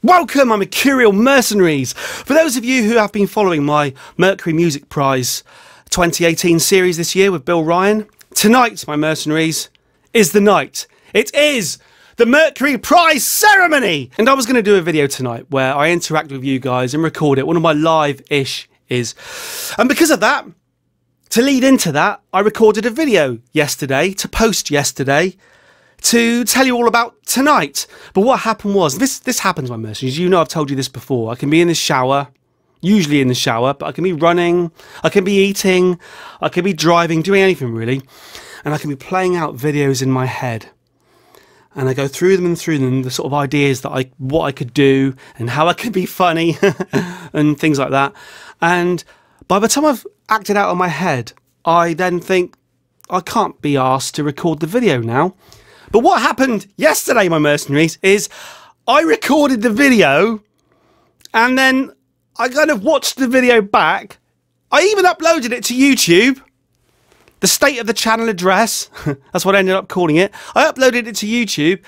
Welcome, my Mercurial mercenaries. For those of you who have been following my Mercury Music Prize 2018 series this year with Bill Ryan, tonight, my mercenaries, is the night. It is the Mercury Prize ceremony. And I was going to do a video tonight where I interact with you guys and record it. One of my live-ish is. And because of that, to lead into that, I recorded a video yesterday to post yesterday to tell you all about tonight. But what happened was, this happens, my mercenaries. You know I've told you this before. I can be in the shower, usually in the shower, but I can be running, I can be eating, I can be driving, doing anything really. And I can be playing out videos in my head. And I go through them, the sort of ideas that what I could do and how I could be funny and things like that. And by the time I've acted out of my head, I then think, I can't be asked to record the video now. But what happened yesterday, my mercenaries, is I recorded the video and then I kind of watched the video back. I even uploaded it to YouTube. The state of the channel address, that's what I ended up calling it. I uploaded it to YouTube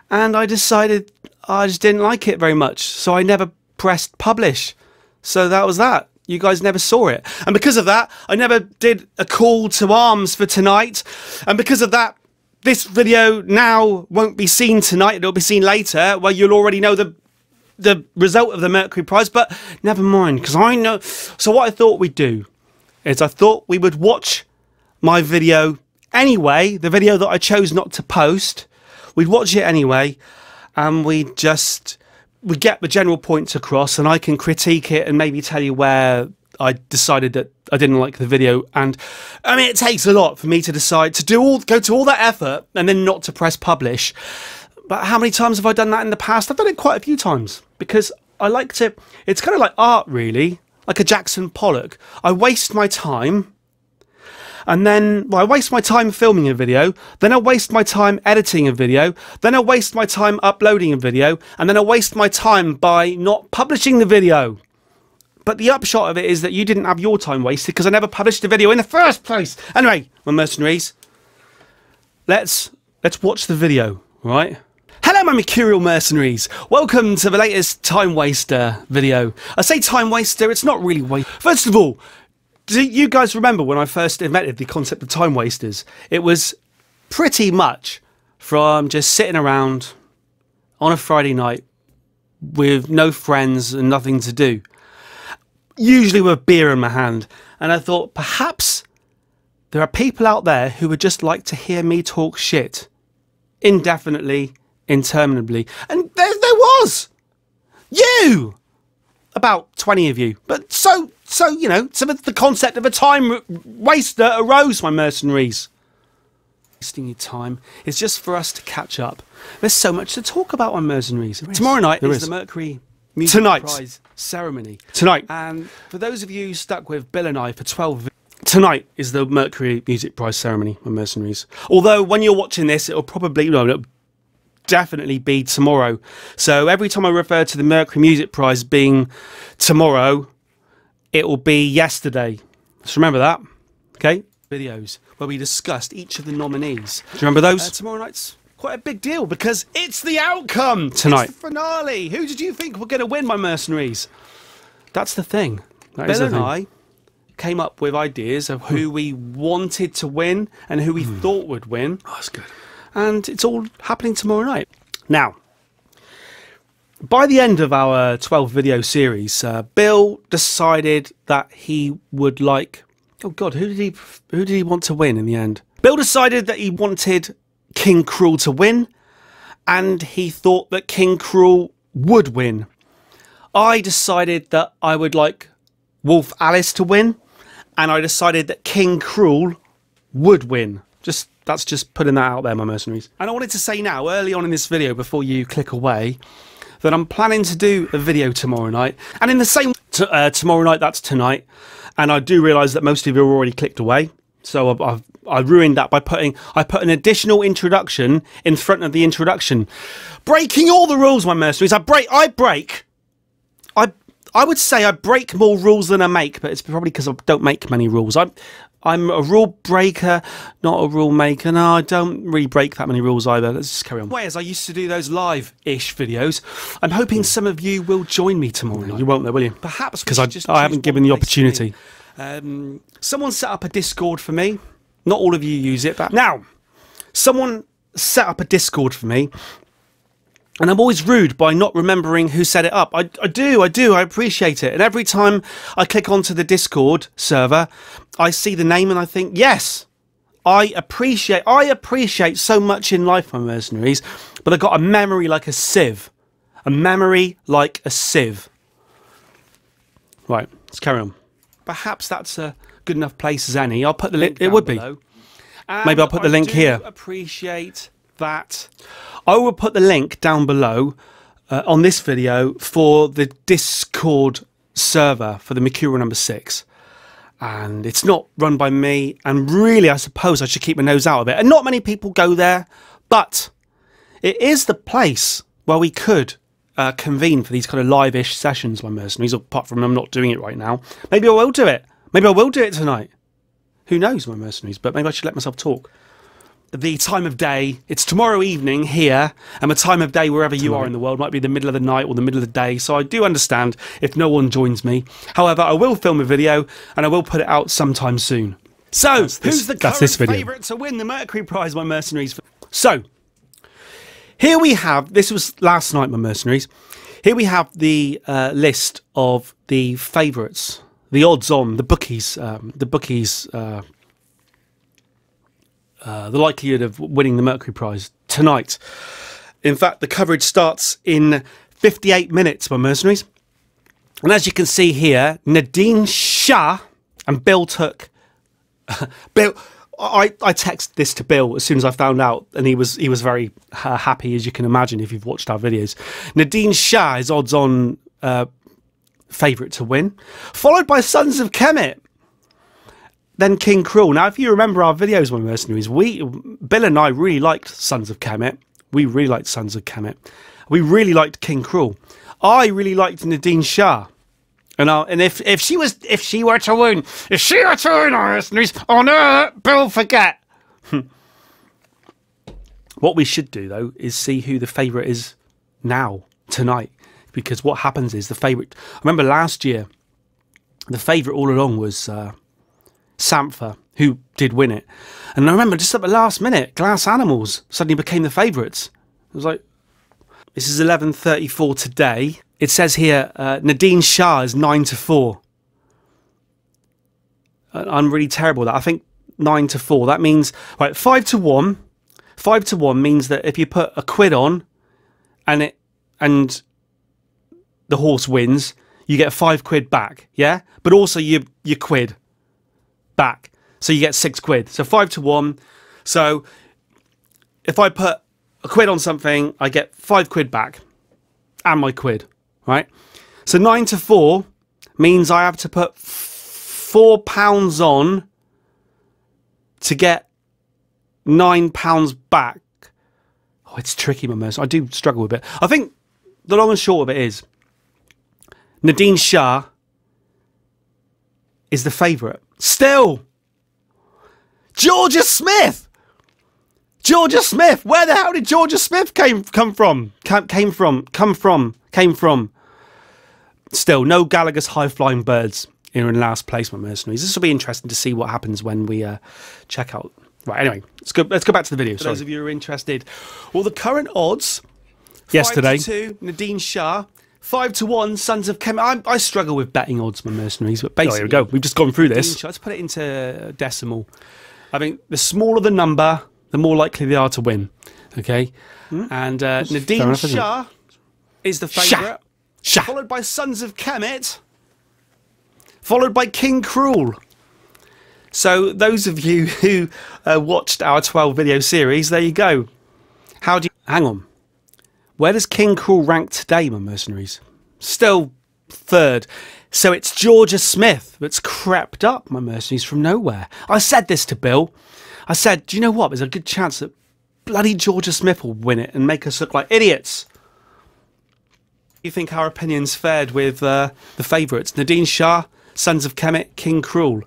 and I decided I just didn't like it very much. So I never pressed publish. So that was that. You guys never saw it. And because of that, I never did a call to arms for tonight. And because of that, this video now won't be seen tonight. It'll be seen later, where you'll already know the result of the Mercury Prize. But never mind, because I know. So what I thought we'd do is I thought we would watch my video anyway, the video that I chose not to post. We'd watch it anyway, and we get the general points across, and I can critique it and maybe tell you where I decided that I didn't like the video. And I mean, it takes a lot for me to decide to go to all that effort and then not to press publish. But how many times have I done that in the past? I've done it quite a few times because I like to. It's kind of like art, really, like a Jackson Pollock. I waste my time. And then I waste my time filming a video, then I waste my time editing a video, then I waste my time uploading a video, and then I waste my time by not publishing the video. But the upshot of it is that you didn't have your time wasted because I never published the video in the first place. Anyway, my mercenaries, let's watch the video, right? Hello, my Mercurial mercenaries. Welcome to the latest time waster video. I say time waster, it's not really waste. First of all, do you guys remember when I first invented the concept of time wasters? It was pretty much from just sitting around on a Friday night with no friends and nothing to do, usually with beer in my hand. And I thought, perhaps there are people out there who would just like to hear me talk shit indefinitely, interminably. And there was you, about 20 of you. But so you know, some of the concept of a time waster arose, my mercenaries. Wasting your time is just for us to catch up. There's so much to talk about, my mercenaries. Tomorrow night is the Mercury Music Prize ceremony. Tonight. And for those of you stuck with Bill and I for 12 tonight is the Mercury Music Prize ceremony, my mercenaries. Although when you're watching this, it'll definitely be tomorrow. So every time I refer to the Mercury Music Prize being tomorrow, it will be yesterday. Just remember that, okay? Videos where we discussed each of the nominees. Do you remember those? Tomorrow night's quite a big deal because it's the outcome tonight. It's the finale. Who did you think were going to win, my mercenaries? That's the thing. Bill and I came up with ideas of who we wanted to win and who we thought would win. Oh, that's good. And it's all happening tomorrow night. Now, by the end of our 12 video series, Bill decided that he would like... Oh God, who did he want to win in the end? Bill decided that he wanted King Cruel to win, and he thought that King Cruel would win. I decided that I would like Wolf Alice to win, and I decided that King Cruel would win. That's just putting that out there, my mercenaries. And I wanted to say now, early on in this video, before you click away, that I'm planning to do a video tomorrow night. And in the same tomorrow night, that's tonight. And I do realise that most of you have already clicked away. So I ruined that by I put an additional introduction in front of the introduction. Breaking all the rules, my mercenaries. I would say I break more rules than I make, but it's probably because I don't make many rules. I'm a rule breaker, not a rule maker. No, I don't really break that many rules either. Let's just carry on. As I used to do those live-ish videos, I'm hoping some of you will join me tomorrow night. You won't though, will you? Perhaps because I haven't given the opportunity. Someone set up a Discord for me. Not all of you use it, but now someone set up a Discord for me. And I'm always rude by not remembering who set it up. I do, I appreciate it. And every time I click onto the Discord server, I see the name and I think, yes, I appreciate so much in life, my mercenaries, but I've got a memory like a sieve. A memory like a sieve. Right, let's carry on. Perhaps that's a good enough place as any. I'll put the link. It would be. Maybe I'll put the link here. Appreciate that. I will put the link down below on this video for the Discord server for the Mercurial number 6. And it's not run by me. And really, I suppose I should keep my nose out of it. And not many people go there. But it is the place where we could convene for these kind of live-ish sessions, my mercenaries, apart from I'm not doing it right now. Maybe I will do it. Maybe I will do it tonight. Who knows, my mercenaries? But maybe I should let myself talk. The time of day, it's tomorrow evening here, and the time of day wherever you are in the world might be the middle of the night or the middle of the day, so I do understand if no one joins me. However, I will film a video and I will put it out sometime soon. So, who's the current favourite to win the Mercury Prize, my mercenaries? So, here we have, this was last night, my mercenaries, here we have the list of the favourites, the odds on, the bookies, the likelihood of winning the Mercury Prize tonight. In fact, the coverage starts in 58 minutes, my mercenaries. And as you can see here, Nadine Shah and Bill took... Bill, I texted this to Bill as soon as I found out, and he was very happy, as you can imagine if you've watched our videos. Nadine Shah is odds on favourite to win, followed by Sons of Kemet. Then King Cruel. Now, if you remember our videos, my mercenaries, Bill and I really liked Sons of Kemet. We really liked Sons of Kemet. We really liked King Cruel. I really liked Nadine Shah. And if she were to win, our mercenaries, oh no, Bill, forget. What we should do though is see who the favourite is now, tonight, because what happens is the favourite. I remember last year, the favourite all along was. Sampha, who did win it. And I remember just at the last minute, Glass Animals suddenly became the favourites. It was like, this is 11:34 today. It says here, Nadine Shah is 9-4. I'm really terrible at that. I think 9-4. That means, right, 5-1. 5-1 means that if you put a quid on and the horse wins, you get 5 quid back, yeah? But also your quid back, so you get 6 quid. So 5-1. So if I put a quid on something, I get 5 quid back and my quid, right? So 9-4 means I have to put £4 on to get £9 back. Oh, it's tricky, my mercy. I do struggle with it. I think the long and short of it is Nadine Shah is the favourite. Still, Georgia Smith. Georgia Smith. Where the hell did Georgia Smith come from? Still, no Gallagher's high-flying birds in last place, my mercenaries. This will be interesting to see what happens when we check out. Right. Anyway, let's go back to the video. For those of you who are interested, well, the current odds yesterday: 5-2, Nadine Shah. 5-1, Sons of Kemet. I struggle with betting odds, my mercenaries, but basically, here we go. We've just gone through this. Let's put it into decimal. I think the smaller the number, the more likely they are to win. Okay, and Nadine Shah is the favourite, followed by Sons of Kemet, followed by King Cruel. So those of you who watched our 12 video series, there you go. How do you... Hang on. Where does King Cruel rank today, my mercenaries? Still third. So it's Georgia Smith that's crept up, my mercenaries, from nowhere. I said this to Bill. I said, do you know what? There's a good chance that bloody Georgia Smith will win it and make us look like idiots. You think our opinions fared with the favourites? Nadine Shah, Sons of Kemet, King Cruel.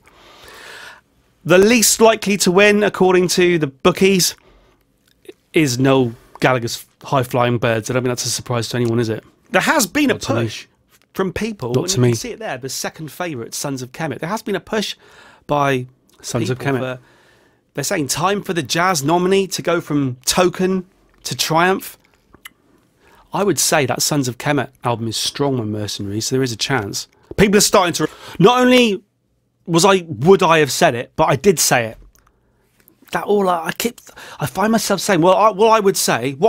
The least likely to win, according to the bookies, is Noel Gallagher's High Flying Birds. I don't think that's a surprise to anyone, is it? There has been a push from people. Not to me. You can see it there, the second favourite, Sons of Kemet. There has been a push by Sons of Kemet. They're saying time for the jazz nominee to go from Token to Triumph. I would say that Sons of Kemet album is strong on Mercenaries, so there is a chance. People are starting to... Not only would I have said it, but I did say it. That all I find myself saying, what I would say is,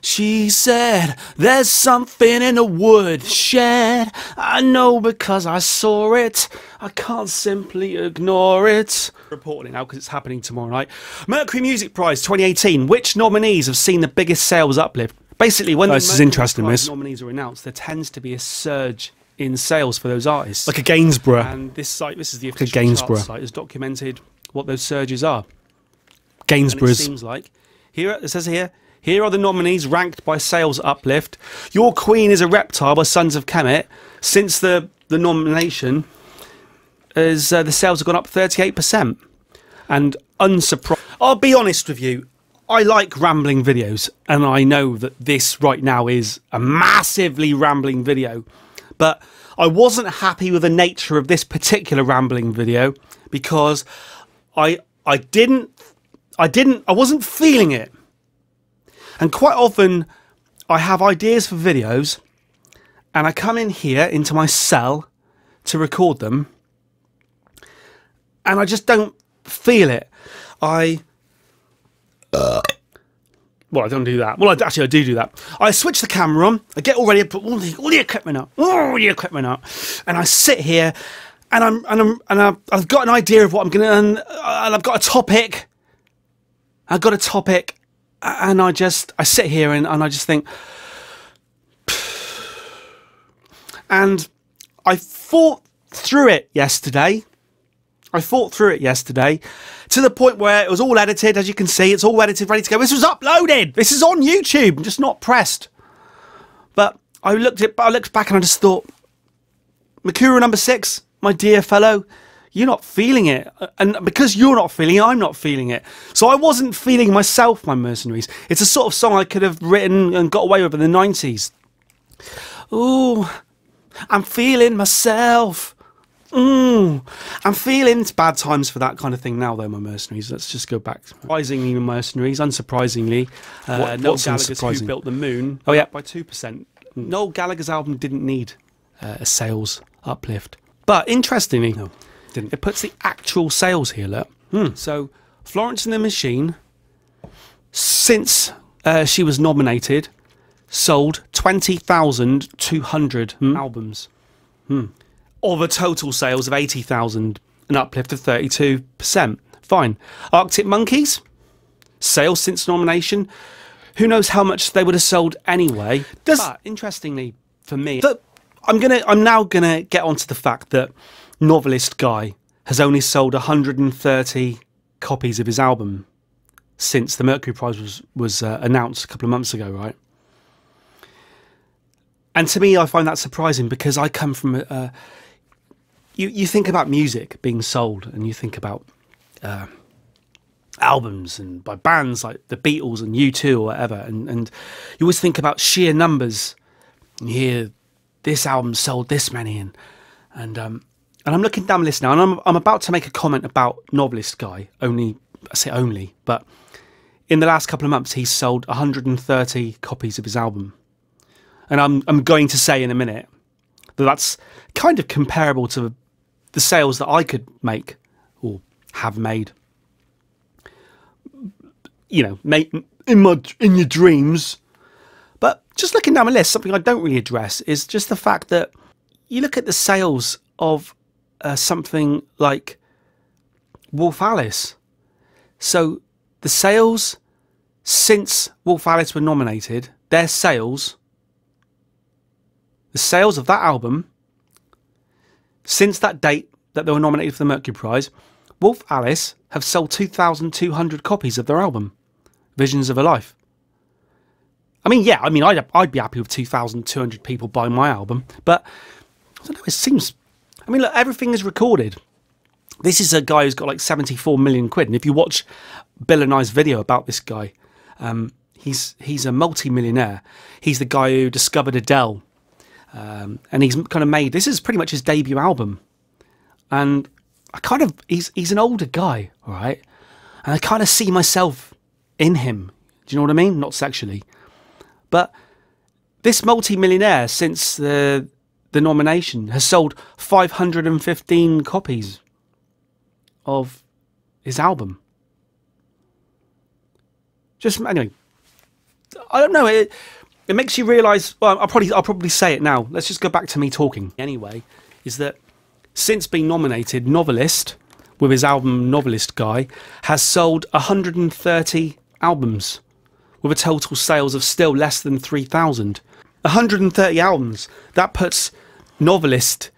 she said, there's something in the woodshed. I know because I saw it. I can't simply ignore it. Reporting now because it's happening tomorrow night. Mercury Music Prize 2018. Which nominees have seen the biggest sales uplift? Basically, when the Mercury Prize nominees are announced, there tends to be a surge in sales for those artists. Like a Gainsborough. And this is the official chart site, has documented what those surges are. Gainsborough's. It seems like, it says here are the nominees ranked by sales uplift. Your Queen is a Reptile by Sons of Kemet. Since the nomination, the sales have gone up 38%. And unsurprised. I'll be honest with you, I like rambling videos, and I know that this right now is a massively rambling video. But I wasn't happy with the nature of this particular rambling video because I wasn't feeling it. And quite often I have ideas for videos and I come in here into my cell to record them and I just don't feel it. Well, I don't do that. Well, actually, I do that. I switch the camera on. I get all ready. I put all the equipment up. And I sit here, and I've got an idea of what I'm gonna, and I've got a topic. And I sit here and I just think, and I thought through it yesterday. To the point where it was all edited, as you can see, it's all edited, ready to go. This was uploaded. This is on YouTube. I'm just not pressed. But I looked back and I just thought, Mercurial number 6, my dear fellow, you're not feeling it. And because you're not feeling it, I'm not feeling it. So I wasn't feeling myself, my Mercenaries. It's a sort of song I could have written and got away with in the 90s. Ooh, I'm feeling myself. I'm feeling it's bad times for that kind of thing now, though, my Mercenaries. Let's just go back. Surprisingly, my Mercenaries, unsurprisingly, Noel Gallagher's Who Built the Moon by 2%. Noel Gallagher's album didn't need a sales uplift. But interestingly, it puts the actual sales here, look. So, Florence and the Machine, since she was nominated, sold 20,200 albums. Of a total sales of 80,000, an uplift of 32%. Fine. Arctic Monkeys, sales since nomination. Who knows how much they would have sold anyway. But interestingly, for me, I'm now gonna get onto the fact that Novelist Guy has only sold 130 copies of his album since the Mercury Prize was announced a couple of months ago, right? And to me, I find that surprising because I come from you think about music being sold and you think about albums and by bands like the Beatles and U2 or whatever, and you always think about sheer numbers. And you hear this album sold this many, and I'm looking down the list now, and I'm about to make a comment about Novelist Guy. I say only, but in the last couple of months, he's sold 130 copies of his album. And I'm going to say in a minute that that's kind of comparable to the sales that I could make or have made. You know, in your dreams. But just looking down my list, something I don't really address is just the fact that you look at the sales of something like Wolf Alice. So the sales since Wolf Alice were nominated, their sales... The sales of that album, since that date that they were nominated for the Mercury Prize, Wolf Alice have sold 2,200 copies of their album, Visions of a Life. I mean, yeah, I mean, I'd be happy with 2,200 people buying my album, but I don't know, it seems... I mean, look, everything is recorded. This is a guy who's got like 74 million quid, and if you watch Bill and I's video about this guy, he's a multi-millionaire. He's the guy who discovered Adele, and he's kind of made... This is pretty much his debut album, and he's an older guy, all right? And I kind of see myself in him. Do you know what I mean? Not sexually. But this multi-millionaire, since the nomination, has sold 515 copies of his album. Just anyway, I don't know. It makes you realise. Well, I'll probably say it now. Let's just go back to me talking. Anyway, is that since being nominated, Novelist, with his album Novelist Guy, has sold 130 albums, with a total sales of still less than 3,000. 130 albums. That puts Novelist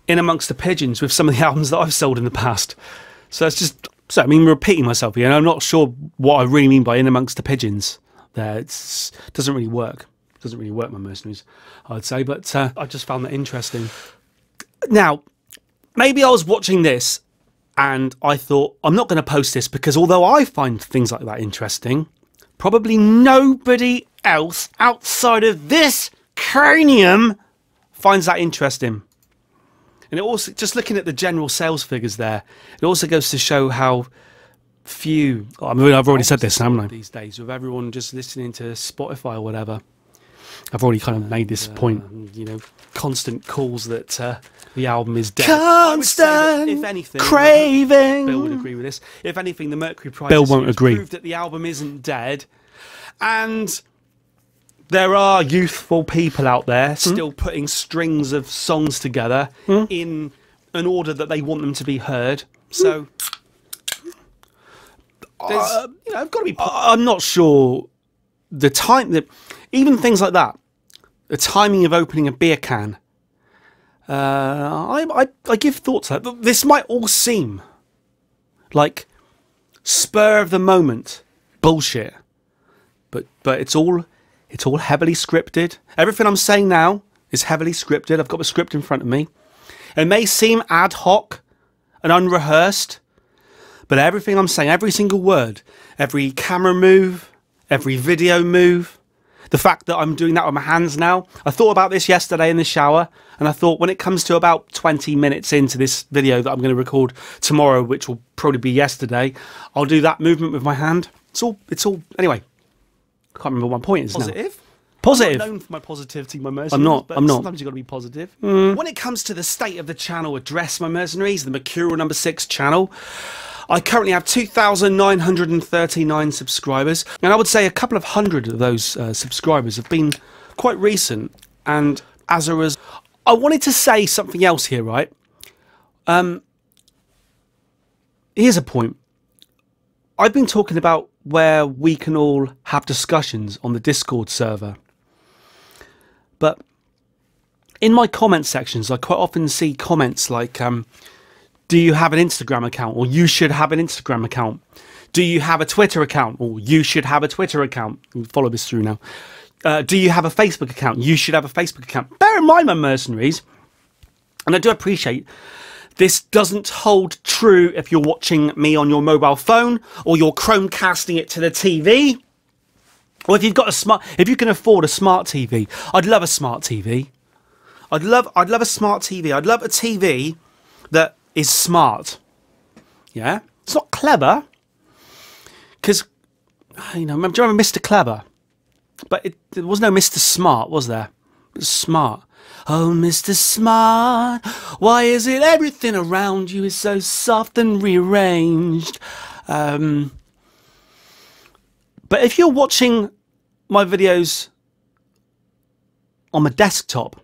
in amongst the pigeons with some of the albums that I've sold in the past. So it's just... So, I mean, repeating myself here, and I'm not sure what I really mean by in amongst the pigeons there. It doesn't really work. It doesn't really work, my mercenaries, I'd say. But I just found that interesting. Now, maybe I was watching this and I thought, I'm not going to post this because although I find things like that interesting... Probably nobody else outside of this cranium finds that interesting. And it also, just looking at the general sales figures there, it also goes to show how few... I mean, I've already said this, haven't I? These days, with everyone just listening to Spotify or whatever. I've already kind of made this point, you know, constant calls that the album is dead. Constant, if anything, craving. Bill would agree with this. If anything, the Mercury Prize Bill won't agree. Proved that the album isn't dead, and there are youthful people out there still putting strings of songs together in an order that they want them to be heard. So, there's, you know, I've got to be. I'm not sure the time that. Even things like that, the timing of opening a beer can, I give thought to that. This might all seem like spur of the moment bullshit, but it's all heavily scripted. Everything I'm saying now is heavily scripted. I've got the script in front of me. It may seem ad hoc and unrehearsed, but everything I'm saying, every single word, every camera move, every video move. The fact that I'm doing that with my hands now. I thought about this yesterday in the shower, and I thought when it comes to about 20 minutes into this video that I'm going to record tomorrow, which will probably be yesterday, I'll do that movement with my hand. It's all, anyway, I can't remember what my point is Positive? now. Positive. I'm not known for my positivity, my mercenaries. I'm not. Sometimes you've got to be positive. When it comes to the state of the channel address, my mercenaries, the Mercurial #6 channel, I currently have 2,939 subscribers, and I would say a couple of hundred of those subscribers have been quite recent. And as a result, I wanted to say something else here, right? Here's a point. I've been talking about where we can all have discussions on the Discord server, but in my comment sections, I quite often see comments like, do you have an Instagram account? Or you should have an Instagram account. Do you have a Twitter account? Or you should have a Twitter account. Follow this through now. Do you have a Facebook account? You should have a Facebook account. Bear in mind, my mercenaries, and I do appreciate this doesn't hold true if you're watching me on your mobile phone or you're Chromecasting it to the TV. Or if you've got if you can afford a smart TV. I'd love a smart TV. I'd love a smart TV. I'd love a TV that is smart. Yeah, it's not clever, because you know, do you remember Mr. Clever? But there was no Mr. Smart, was there? It was smart. Oh, Mr. Smart, why is it everything around you is so soft and rearranged? But if you're watching my videos on my desktop,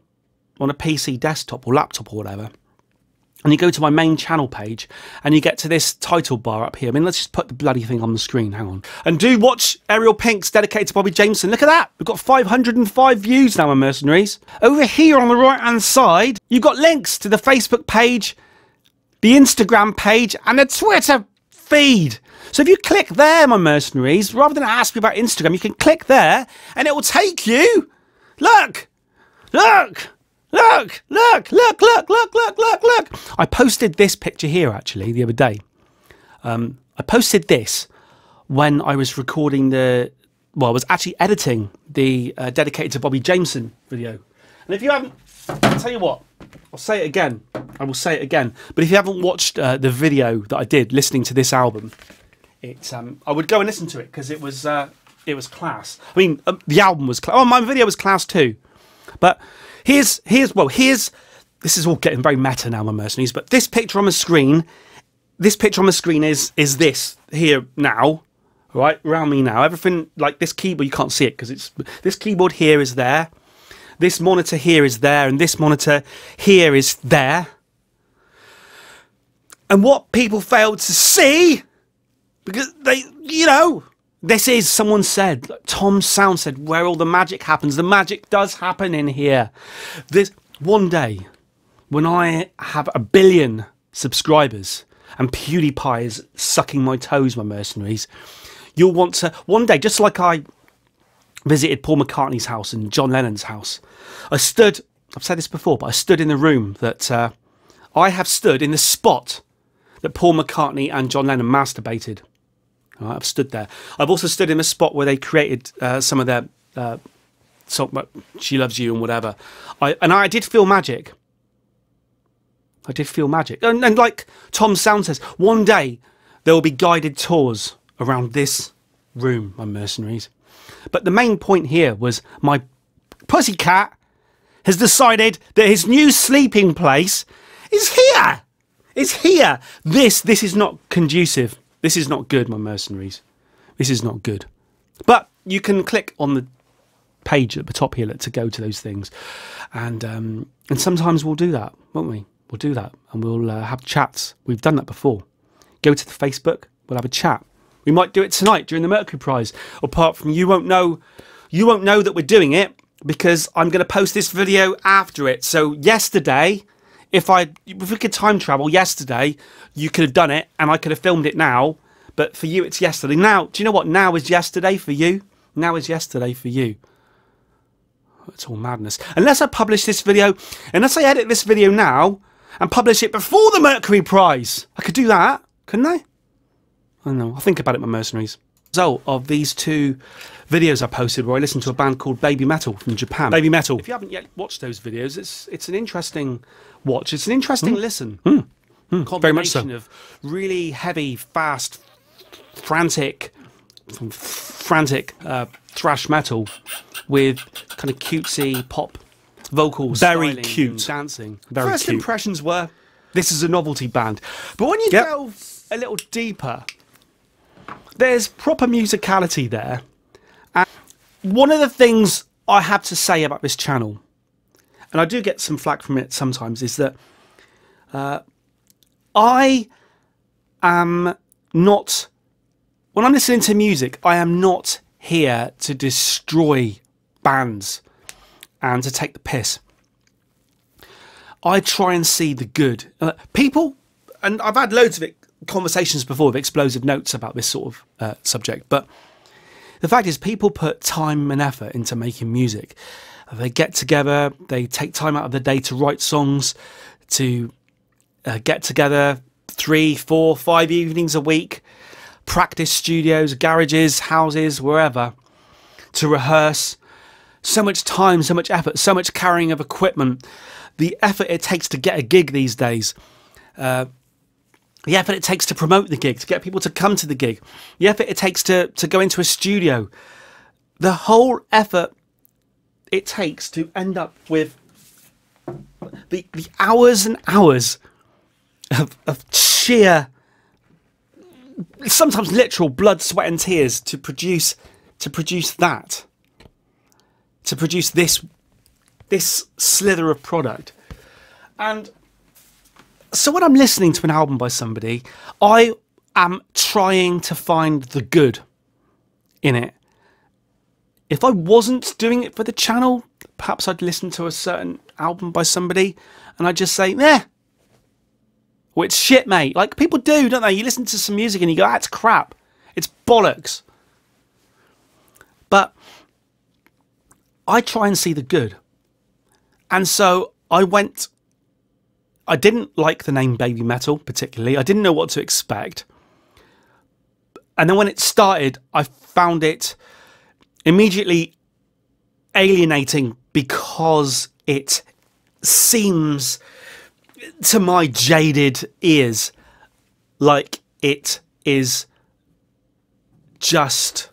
on a PC desktop or laptop or whatever, and you go to my main channel page and you get to this title bar up here. I mean, let's just put the bloody thing on the screen. Hang on. And do watch Ariel Pink's dedicated to Bobby Jameson. Look at that. We've got 505 views now, my mercenaries. Over here on the right-hand side, you've got links to the Facebook page, the Instagram page, and the Twitter feed. So if you click there, my mercenaries, rather than ask me about Instagram, you can click there and it will take you. Look, look, look, look, look, look, look, look, look, look. I posted this picture here actually the other day. I posted this when I was recording I was actually editing the dedicated to Bobby Jameson video. And if you haven't, I'll tell you what, I'll say it again. I will say it again. But if you haven't watched the video that I did listening to this album, I would go and listen to it because it was class. I mean, the album was class. Oh, my video was class too. But here's this is all getting very meta now, my mercenaries. But this picture on the screen, is this here now, right around me now. Everything like this keyboard, you can't see it because this keyboard here is there. This monitor here is there, and this monitor here is there. And what people failed to see, because this is, someone said, like Tom Sound said, where all the magic happens. The magic does happen in here. This one day, when I have 1 billion subscribers and PewDiePie is sucking my toes, my mercenaries, you'll want to, one day, just like I visited Paul McCartney's house and John Lennon's house, I've said this before, but I stood in the room that, I have stood in the spot that Paul McCartney and John Lennon masturbated. Right, I've stood there. I've also stood in the spot where they created some of their song, She Loves You and whatever. I did feel magic. I did feel magic. And like Tom Sound says, one day there will be guided tours around this room, my mercenaries. But the main point here was my pussycat has decided that his new sleeping place is here. It's here. This is not conducive. This is not good, my mercenaries. This is not good. But you can click on the page at the top here to go to those things. And sometimes we'll do that, won't we? We'll do that and we'll have chats. We've done that before. Go to the Facebook, we'll have a chat. We might do it tonight during the Mercury Prize. Apart from you won't know that we're doing it because I'm going to post this video after it. So yesterday, if we could time travel yesterday, you could have done it and I could have filmed it now. But for you, it's yesterday. Now, do you know what? Now is yesterday for you. Now is yesterday for you. It's all madness. Unless I publish this video, unless I edit this video now and publish it before the Mercury Prize. I could do that, couldn't I? I don't know. I'll think about it, my mercenaries. Result of these 2 videos I posted where I listened to a band called Babymetal from Japan. Babymetal. If you haven't yet watched those videos, it's an interesting watch. It's an interesting listen. Combination very much so. Of really heavy, fast, frantic thrash metal with kind of cutesy pop vocals, very cute dancing. Very First cute. Impressions were this is a novelty band, but when you delve a little deeper, there's proper musicality there. And one of the things I have to say about this channel, and I do get some flack from it sometimes, is that I am not, when I'm listening to music, I am not here to destroy bands and to take the piss. I try and see the good. People, and I've had loads of conversations before with Explosive Notes about this sort of subject, but the fact is people put time and effort into making music. They get together, they take time out of the day to write songs, to get together 3, 4, 5 evenings a week, practice studios, garages, houses, wherever, to rehearse. So much time, so much effort, so much carrying of equipment. The effort it takes to get a gig these days. The effort it takes to promote the gig, to get people to come to the gig. The effort it takes to go into a studio. The whole effort it takes to end up with the hours and hours of sheer, sometimes literal blood, sweat and tears to produce that. To produce this slither of product. And so when I'm listening to an album by somebody, I am trying to find the good in it. If I wasn't doing it for the channel, perhaps I'd listen to a certain album by somebody and I'd just say, meh. Well, it's shit, mate. Like people do, don't they? You listen to some music and you go, that's crap. It's bollocks. But I try and see the good. And so I didn't like the name Babymetal particularly. I didn't know what to expect. And then when it started, I found it immediately alienating because it seems to my jaded ears like it is just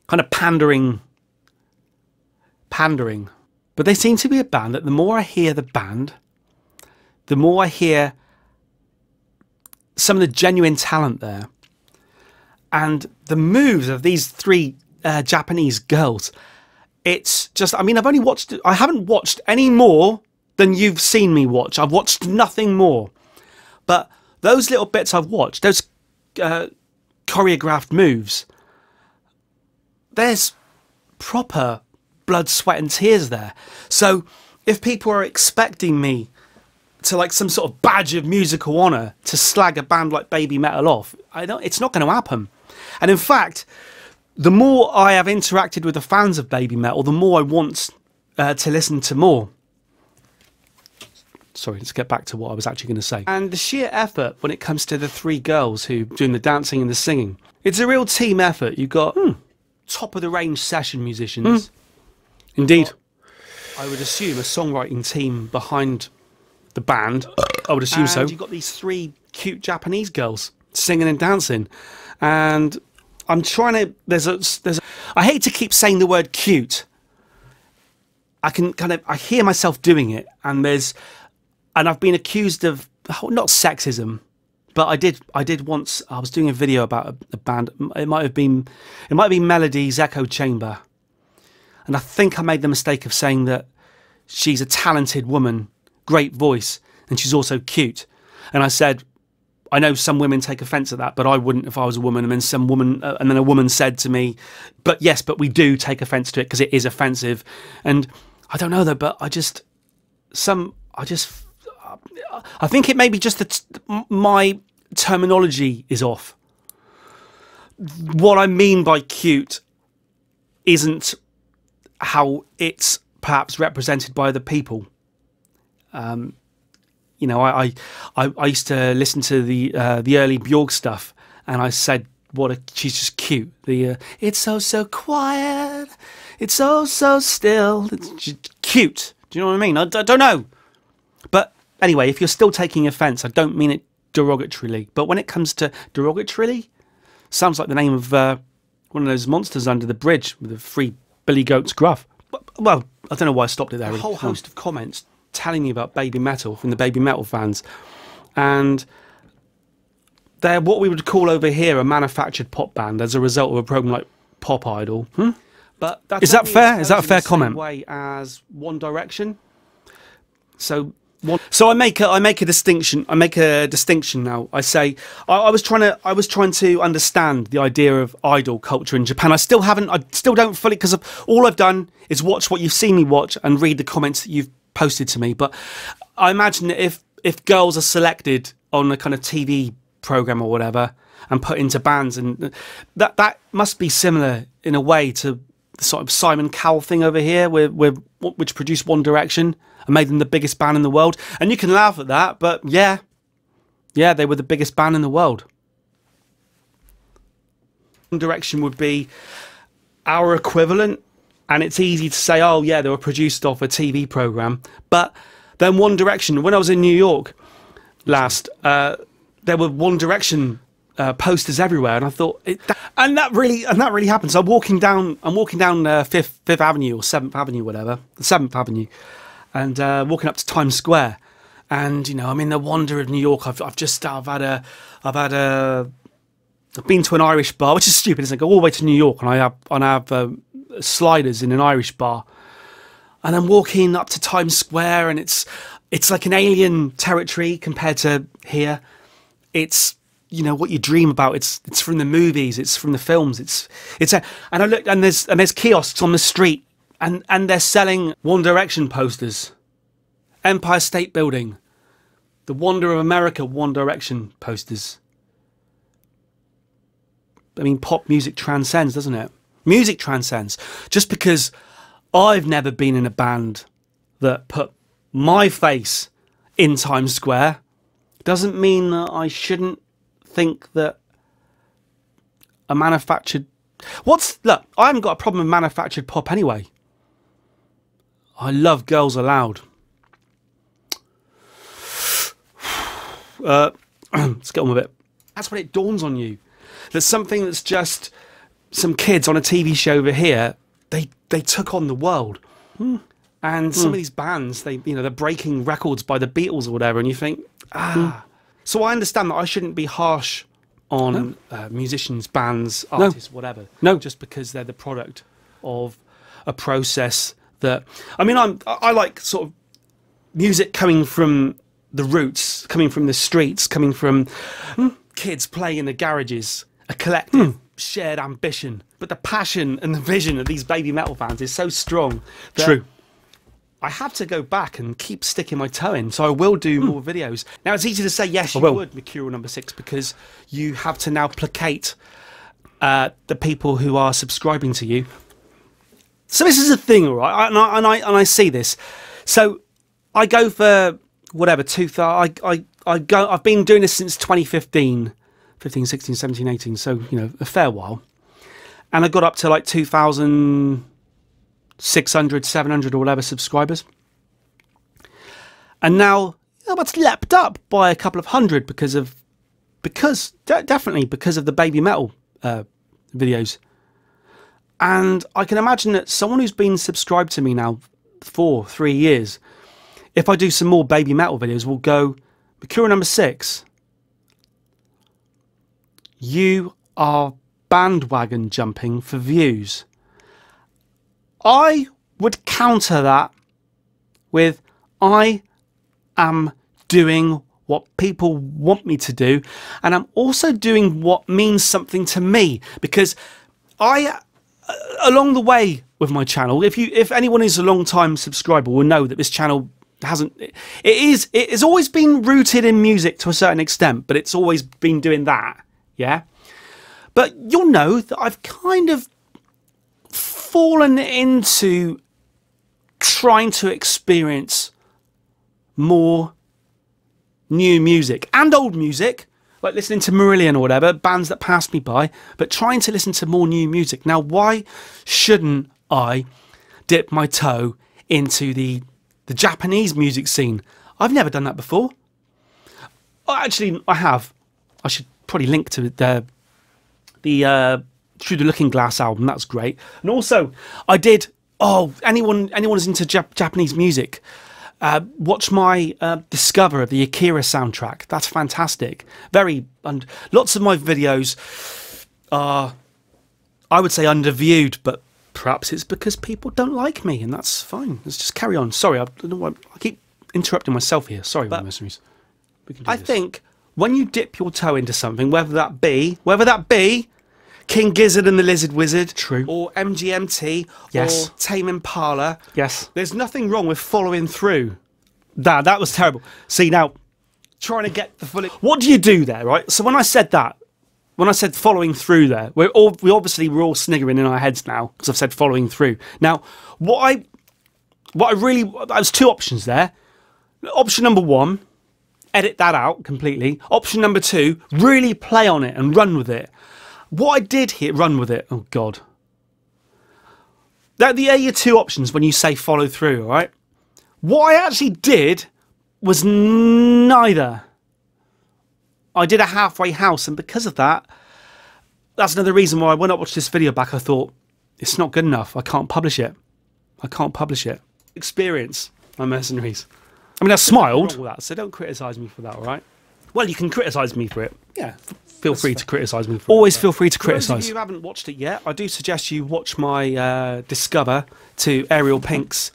kind of pandering. But they seem to be a band that the more I hear the band, the more I hear some of the genuine talent there. And the moves of these three Japanese girls, it's just, I mean, I haven't watched any more than you've seen me watch. I've watched nothing more. But those little bits I've watched, those choreographed moves, there's proper blood, sweat and tears there. So if people are expecting me to, like, some sort of badge of musical honour to slag a band like Babymetal off, it's not going to happen. And in fact, the more I have interacted with the fans of Babymetal, the more I want to listen to more. Sorry, let's get back to what I was actually going to say. And the sheer effort when it comes to the three girls who doing the dancing and the singing, it's a real team effort. You've got top of the range session musicians. Indeed. I would assume a songwriting team behind the band. I would assume so. You've got these three cute Japanese girls singing and dancing. And I'm trying to, I hate to keep saying the word cute. I hear myself doing it, and I've been accused of, not sexism, but I did once. I was doing a video about a band. It might have been Melody's Echo Chamber, and I think I made the mistake of saying that she's a talented woman, great voice, and she's also cute. And I said, I know some women take offence at that, but I wouldn't if I was a woman. And then a woman said to me, "But yes, but we do take offence to it because it is offensive." And I don't know though, but I think it may be just that my terminology is off. What I mean by cute isn't how it's perhaps represented by other people. You know, I used to listen to the early Bjork stuff, and I said, she's just cute. It's so quiet, it's so still. It's just cute. Do you know what I mean? I don't know. But anyway, if you're still taking offence, I don't mean it derogatorily. But when it comes to derogatorily, sounds like the name of one of those monsters under the bridge with the three billy goats gruff. Well, I don't know why I stopped it there. A whole host of comments telling me about Babymetal from the Babymetal fans, and they're what we would call over here a manufactured pop band as a result of a program like Pop Idol. But is that fair? Is that a fair comment? Way as One Direction. So I make a distinction. I make a distinction now. I say I was trying to understand the idea of idol culture in Japan. I still don't fully, because all I've done is watch what you've seen me watch and read the comments that you've posted to me. But I imagine that if girls are selected on a kind of TV program or whatever and put into bands, and that must be similar in a way to the sort of Simon Cowell thing over here, which produced One Direction and made them the biggest band in the world. And you can laugh at that, but yeah, they were the biggest band in the world. One Direction would be our equivalent, and it's easy to say, oh yeah, they were produced off a TV program. But then One Direction, when I was in New York last, there were One Direction posters everywhere, and I thought, and that really happened. So I'm walking down Fifth Avenue or 7th Avenue, whatever, the 7th Avenue, and walking up to Times Square, and you know, I'm in the wonder of New York. I've been to an Irish bar, which is stupid, isn't it? I go all the way to New York, and I have sliders in an Irish bar, and I'm walking up to Times Square, and it's like an alien territory compared to here. It's, you know, what you dream about. It's from the movies, it's from the films. And I look, and there's kiosks on the street, and they're selling One Direction posters. Empire State Building, the Wonder of America One Direction posters. I mean, pop music transcends, doesn't it? Music transcends. Just because I've never been in a band that put my face in Times Square doesn't mean that I shouldn't think that a manufactured... Look, I haven't got a problem with manufactured pop anyway. I love Girls Aloud. Let's get on with it. That's when it dawns on you that something that's just some kids on a TV show over here, they took on the world. And some of these bands, they're breaking records by the Beatles or whatever, and you think, So I understand that I shouldn't be harsh on musicians, bands, artists, whatever. No, just because they're the product of a process that... I mean, I like sort of music coming from the roots, coming from the streets, coming from kids playing in the garages, a collective shared ambition. But the passion and the vision of these Babymetal fans is so strong that... True. I have to go back and keep sticking my toe in, so I will do more videos. Now, it's easy to say, yes, you would, Mercurial number 6, because you have to now placate the people who are subscribing to you. So this is a thing, all right? And I see this. So I go for whatever, I've been doing this since 2015, 15, 16, 17, 18, so, a fair while. And I got up to like 2,600, 700 or whatever subscribers. And now that's leapt up by a couple of hundred definitely because of the Babymetal videos. And I can imagine that someone who's been subscribed to me now for 3 years, if I do some more Babymetal videos, will go, Mercurial number 6, you are bandwagon jumping for views. I would counter that with, I am doing what people want me to do, and I'm also doing what means something to me, because along the way with my channel, if anyone is a long time subscriber will know that this channel it has always been rooted in music to a certain extent, but it's always been doing that, yeah. But you'll know that I've kind of fallen into trying to experience more new music and old music, like listening to Mercurial or whatever, bands that passed me by, but trying to listen to more new music. Now, why shouldn't I dip my toe into the Japanese music scene? I've never done that before. Actually, I have. I should probably link to the Through the Looking Glass album. That's great. And also, I did... anyone who's into Japanese music, watch my Discover of the Akira soundtrack. That's fantastic. And lots of my videos are, I would say, underviewed, but perhaps it's because people don't like me, and that's fine. Let's just carry on. Sorry, I don't know why I keep interrupting myself here. Sorry, mercenaries. I think when you dip your toe into something, whether that be King Gizzard and the Lizard Wizard, true, or MGMT, yes, or Tame Impala, yes, there's nothing wrong with following through. That was terrible. See, now, trying to get the full... What do you do there, right? So when I said following through there, we're all sniggering in our heads now because I've said following through. Now, there's two options there. Option number 1, edit that out completely. Option number 2, really play on it and run with it. What I did here, run with it. Oh God. They are your two options when you say follow through, all right? What I actually did was neither. I did a halfway house, and because of that, that's another reason why when I watched this video back, I thought, it's not good enough. I can't publish it. Experience, my mercenaries. I mean, I smiled. So don't criticise me for that, all right? Well, you can criticise me for it. Yeah. Feel free to criticise me. Always feel free to criticise. For those of you who haven't watched it yet, I do suggest you watch my Discover to Ariel Pink's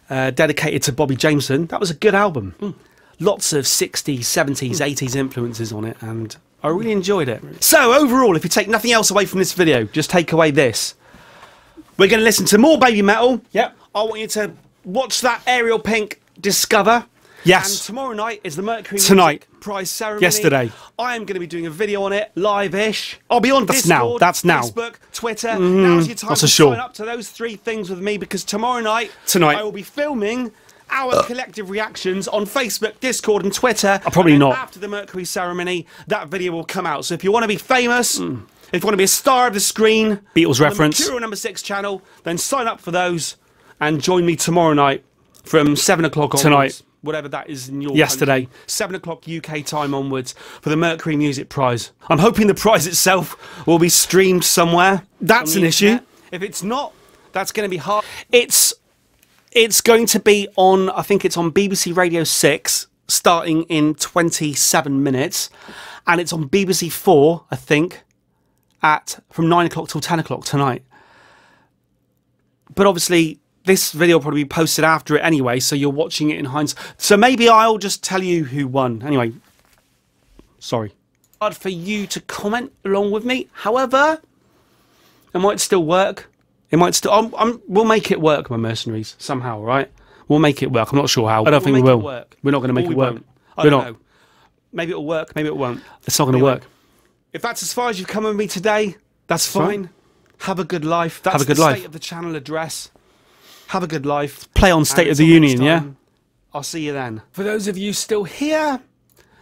dedicated to Bobby Jameson. That was a good album. Lots of 60s, 70s, 80s influences on it, and I really enjoyed it. So overall, if you take nothing else away from this video, just take away this. We're going to listen to more Babymetal. Yep. I want you to watch that Ariel Pink Discover. Yes. And tomorrow night is the Mercury Tonight. Music Prize ceremony. Yesterday. I am going to be doing a video on it, live-ish. I'll be on That's Discord, now. That's now. Facebook, Twitter. Now's your time that's to for sure. sign up to those 3 things with me, because tomorrow night, Tonight. I will be filming our collective reactions on Facebook, Discord and Twitter. Probably and then not. after the Mercury ceremony, that video will come out. So if you want to be famous, if you want to be a star of the screen, Beatles on reference. the Mercurial #6 channel, then sign up for those and join me tomorrow night from 7 o'clock onwards. Tonight. Whatever that is in your Yesterday. country. 7 o'clock UK time onwards for the Mercury Music Prize. I'm hoping the prize itself will be streamed somewhere. That's on the an issue. internet. If it's not, that's going to be hard. It's going to be on, I think it's on BBC Radio 6, starting in 27 minutes. And it's on BBC 4, I think, from 9 o'clock till 10 o'clock tonight. But obviously, this video will probably be posted after it anyway, so you're watching it in hindsight. So maybe I'll just tell you who won. Anyway, sorry. Hard for you to comment along with me. However, it might still work. It might still. We'll make it work, my mercenaries, somehow, right? We'll make it work. I'm not sure how. I don't think we will. We're not going to make it work. I don't know. Maybe it'll work. Maybe it won't. It's not going to work. If that's as far as you've come with me today, that's fine. Have a good life. That's Have a good the life. state of the channel address. Have a good life. Play on State And of the until next Union, yeah? time, I'll see you then. For those of you still here,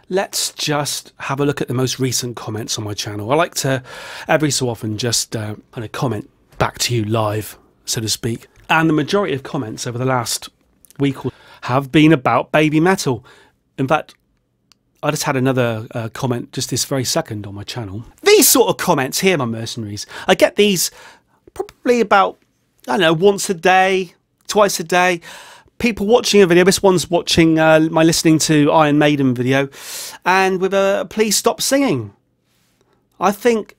Let's just have a look at the most recent comments on my channel. I like to, every so often, just kind of comment back to you live, so to speak. And the majority of comments over the last week have been about Babymetal. In fact, I just had another comment just this very second on my channel. These sort of comments here, my mercenaries, I get these probably about, I don't know, once a day, twice a day. People watching a video. This one's watching my listening to Iron Maiden video, and with a please stop singing. I think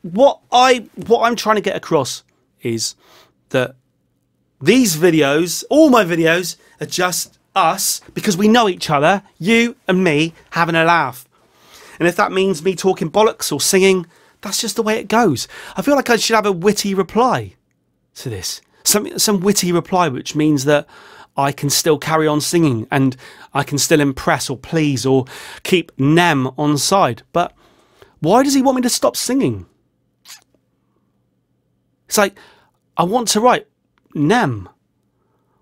what I'm trying to get across is that these videos, all my videos, are just us, because we know each other, you and me, having a laugh. And if that means me talking bollocks or singing, that's just the way it goes. I feel like I should have a witty reply to this. Some witty reply, which means that I can still carry on singing and I can still impress or please or keep Nem on side. But why does he want me to stop singing? It's like, I want to write, Nem,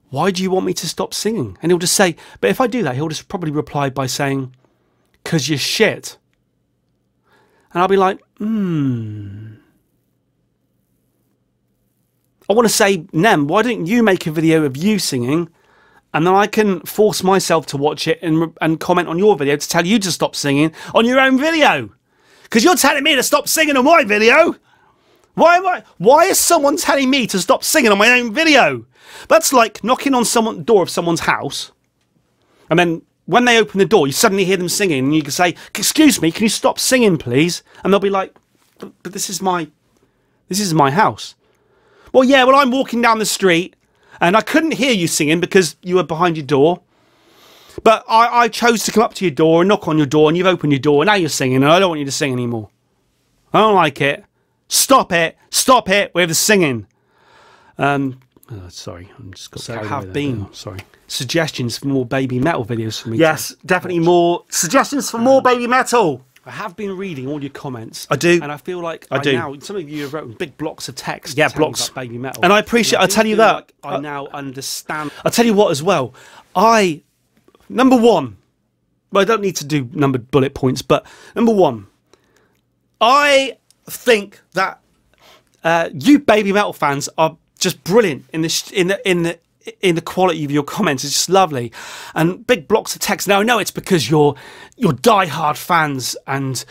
why do you want me to stop singing? And he'll just say, but if I do that, he'll just probably reply by saying, 'cause you're shit. And I'll be like, I want to say, Nem, why don't you make a video of you singing, and then I can force myself to watch it and comment on your video to tell you to stop singing on your own video. Because you're telling me to stop singing on my video. Why is someone telling me to stop singing on my own video? That's like knocking on the door of someone's house, and then when they open the door, you suddenly hear them singing, and you can say, excuse me, can you stop singing, please? And they'll be like, but this is my house. Well, yeah, well, I'm walking down the street and I couldn't hear you singing because you were behind your door. But I chose to come up to your door and knock on your door, and you've opened your door, and now you're singing, and I don't want you to sing anymore. I don't like it. Stop it. Stop it with the singing. Sorry, I'm just got So have been sorry. suggestions for more Babymetal videos from me. Yes, definitely more suggestions for more Babymetal. I have been reading all your comments. I do. And I feel like I do. now, some of you have written big blocks of text. Yeah, telling blocks. about Babymetal. And I appreciate, I tell you that. Like I now understand. I'll tell you what as well. Number one, well, I don't need to do numbered bullet points, but number one, I think that you Babymetal fans are just brilliant in the quality of your comments. It's just lovely, and big blocks of text. Now I know it's because you're die-hard fans and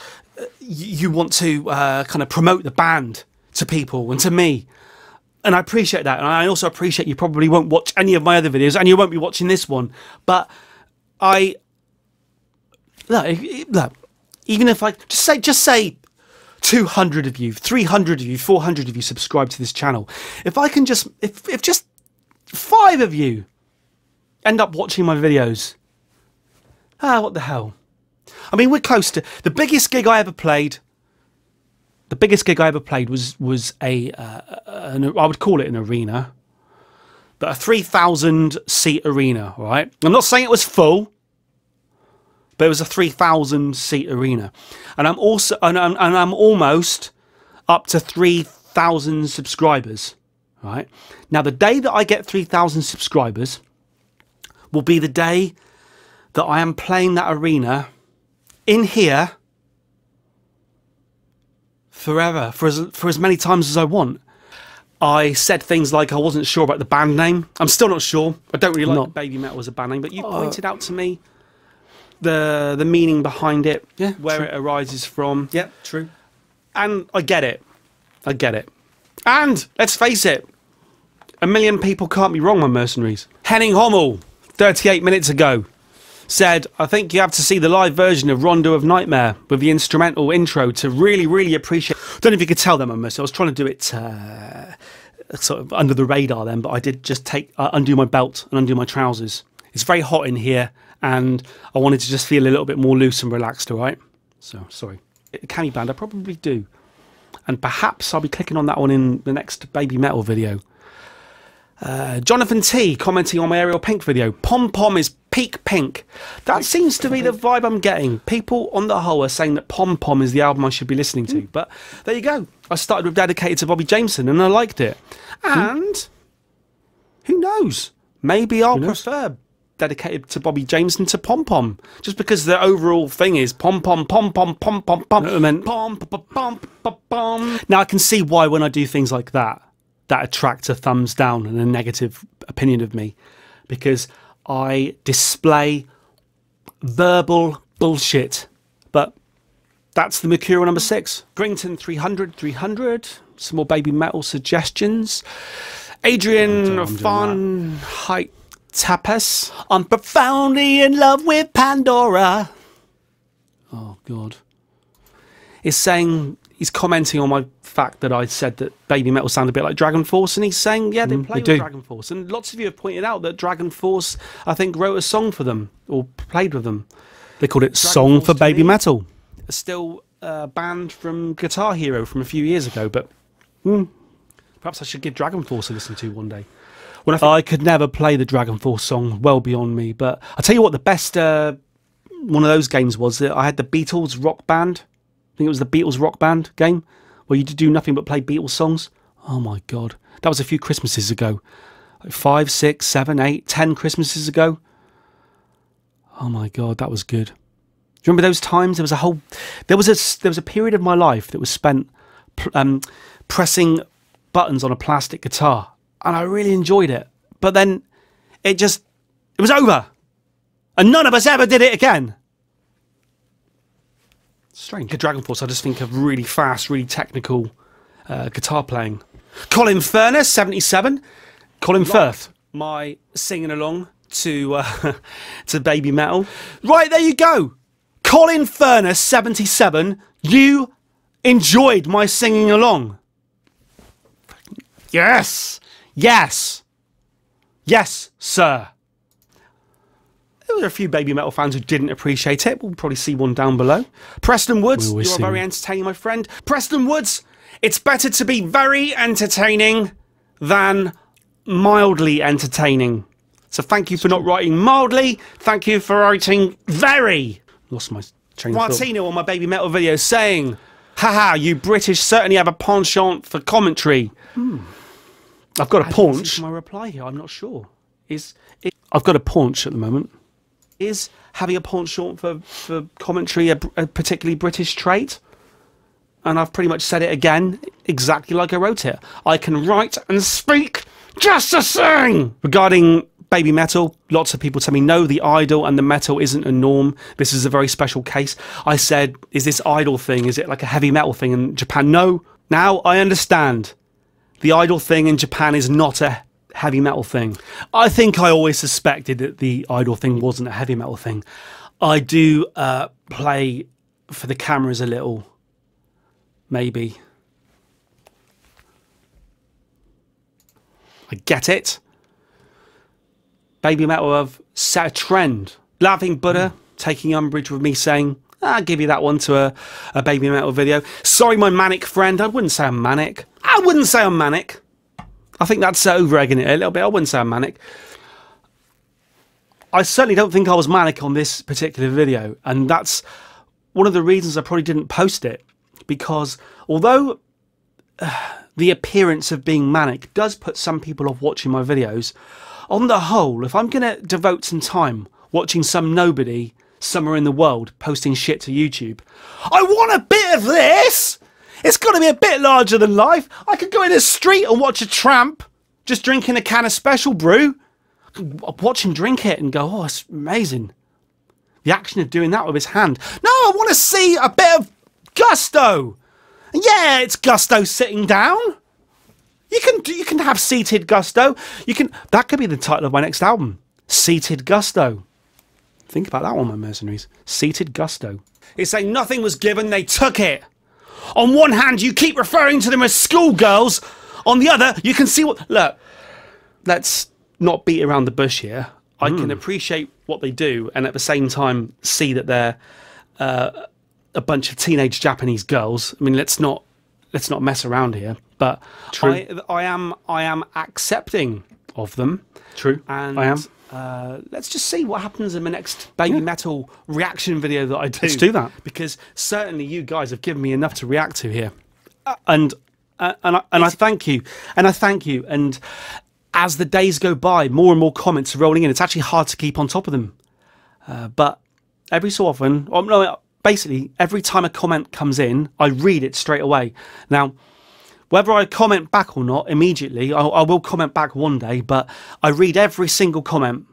you want to kind of promote the band to people and to me, and I appreciate that. And I also appreciate you probably won't watch any of my other videos, and you won't be watching this one. But look, even if I just say 200 of you, 300 of you, 400 of you subscribe to this channel, if I can just, if just 5 of you end up watching my videos, what the hell? I mean, we're close to the biggest gig I ever played. The biggest gig I ever played was I would call it an arena, but a 3,000 seat arena. Right? I'm not saying it was full. but it was a 3,000 seat arena, and I'm almost up to 3,000 subscribers. Right now, the day that I get 3,000 subscribers will be the day that I am playing that arena in here forever, for as many times as I want. I said things like I wasn't sure about the band name. I'm still not sure. I don't really like Babymetal as a band name, but you pointed out to me the meaning behind it, where it arises from. Yeah, true. And I get it. I get it. And let's face it, 1 million people can't be wrong, my mercenaries. Henning Hommel, 38 minutes ago, said, I think you have to see the live version of Rondo of Nightmare with the instrumental intro to really, really appreciate. Don't know if you could tell them, I was trying to do it sort of under the radar then, but I did just undo my belt and undo my trousers. It's very hot in here, and I wanted to just feel a little bit more loose and relaxed, all right? So, sorry. A cami band, I probably do. And perhaps I'll be clicking on that one in the next Babymetal video. Jonathan T commenting on my Ariel Pink video. Pom Pom is peak pink. That seems to be the vibe I'm getting. People on the whole are saying that Pom Pom is the album I should be listening to. But there you go. I started with Dedicated to Bobby Jameson and I liked it. And who knows? Maybe I'll prefer Dedicated to Bobby Jameson to Pom Pom. Just because the overall thing is Pom Pom, Pom Pom, Pom Pom, Pom. And then Pom, Pom, Pom, Pom, Pom. Now I can see why when I do things like that attracts a thumbs down and a negative opinion of me, because I display verbal bullshit. But that's the Mercurial number 6. Brington 300, some more Babymetal suggestions. Adrian Van Height Tapas. I'm profoundly in love with Pandora. Oh God. He's commenting on my fact that I said that Babymetal sound a bit like Dragon Force, and he's saying, yeah, they play with Dragon Force. And lots of you have pointed out that Dragon Force, I think, wrote a song for them, or played with them. They called it Song for Babymetal. Still banned from Guitar Hero from a few years ago, but perhaps I should give Dragon Force a listen to one day. When I could never play the Dragon Force song, well beyond me. But I'll tell you what, the best one of those games was that I had the Beatles Rock Band. I think it was the Beatles Rock Band game, where you do nothing but play Beatles songs. Oh my God. That was a few Christmases ago. Like 5, 6, 7, 8, 10 Christmases ago. Oh my God, that was good. Do you remember those times? There was a period of my life that was spent pressing buttons on a plastic guitar, and I really enjoyed it. But then it was over, and none of us ever did it again. Strange. Dragon Force, I just think of really fast, really technical guitar playing. Colin Furness, 77. Colin Firth. My singing along to Babymetal. Right, there you go. Colin Furness, 77. You enjoyed my singing along. Yes. Yes. Yes, sir. There were a few Babymetal fans who didn't appreciate it. We'll probably see one down below. Preston Woods, you are very entertaining, my friend. Preston Woods, it's better to be very entertaining than mildly entertaining. So thank you for not writing mildly. Thank you for writing very. Lost my train of thought. Martino on my Babymetal video saying, haha, you British certainly have a penchant for commentary. I've got a paunch. My reply here, I'm not sure. I've got a paunch at the moment. Is having a penchant for commentary a particularly British trait? And I've pretty much said it again, exactly like I wrote it. I can write and speak just the same! Regarding Babymetal, lots of people tell me, no, the idol and the metal isn't a norm. This is a very special case. I said, is this idol thing, is it like a heavy metal thing in Japan? No. Now I understand. The idol thing in Japan is not a heavy metal thing. I think I always suspected that the idol thing wasn't a heavy metal thing. I do play for the cameras a little, maybe. I get it. Babymetal have set a trend. Laughing Buddha taking umbrage with me saying, I'll give you that one to a Babymetal video. Sorry, my manic friend. I wouldn't say I'm manic. I wouldn't say I'm manic. I think that's over-egging it a little bit. I wouldn't say I'm manic. I certainly don't think I was manic on this particular video, and that's one of the reasons I probably didn't post it, because although the appearance of being manic does put some people off watching my videos, on the whole, if I'm going to devote some time watching some nobody somewhere in the world posting shit to YouTube, I want a bit of this! It's got to be a bit larger than life. I could go in the street and watch a tramp just drinking a can of special brew. I could watch him drink it and go, oh, it's amazing. The action of doing that with his hand. No, I want to see a bit of gusto. And yeah, it's gusto sitting down. You can have seated gusto. That could be the title of my next album. Seated gusto. Think about that one, my mercenaries. Seated gusto. It's saying nothing was given, they took it. On one hand, you keep referring to them as schoolgirls. On the other, you can see what... Look, let's not beat around the bush here. I can appreciate what they do and at the same time see that they're a bunch of teenage Japanese girls. I mean, let's not mess around here. But true. I am accepting of them. True. And I am. Let's just see what happens in the next Babymetal reaction video that I do. Let's do that, because certainly you guys have given me enough to react to here, and I thank you, and as the days go by, more and more comments are rolling in. It's actually hard to keep on top of them, but every so often, basically every time a comment comes in, I read it straight away. Now, whether I comment back or not immediately, I will comment back one day, but I read every single comment.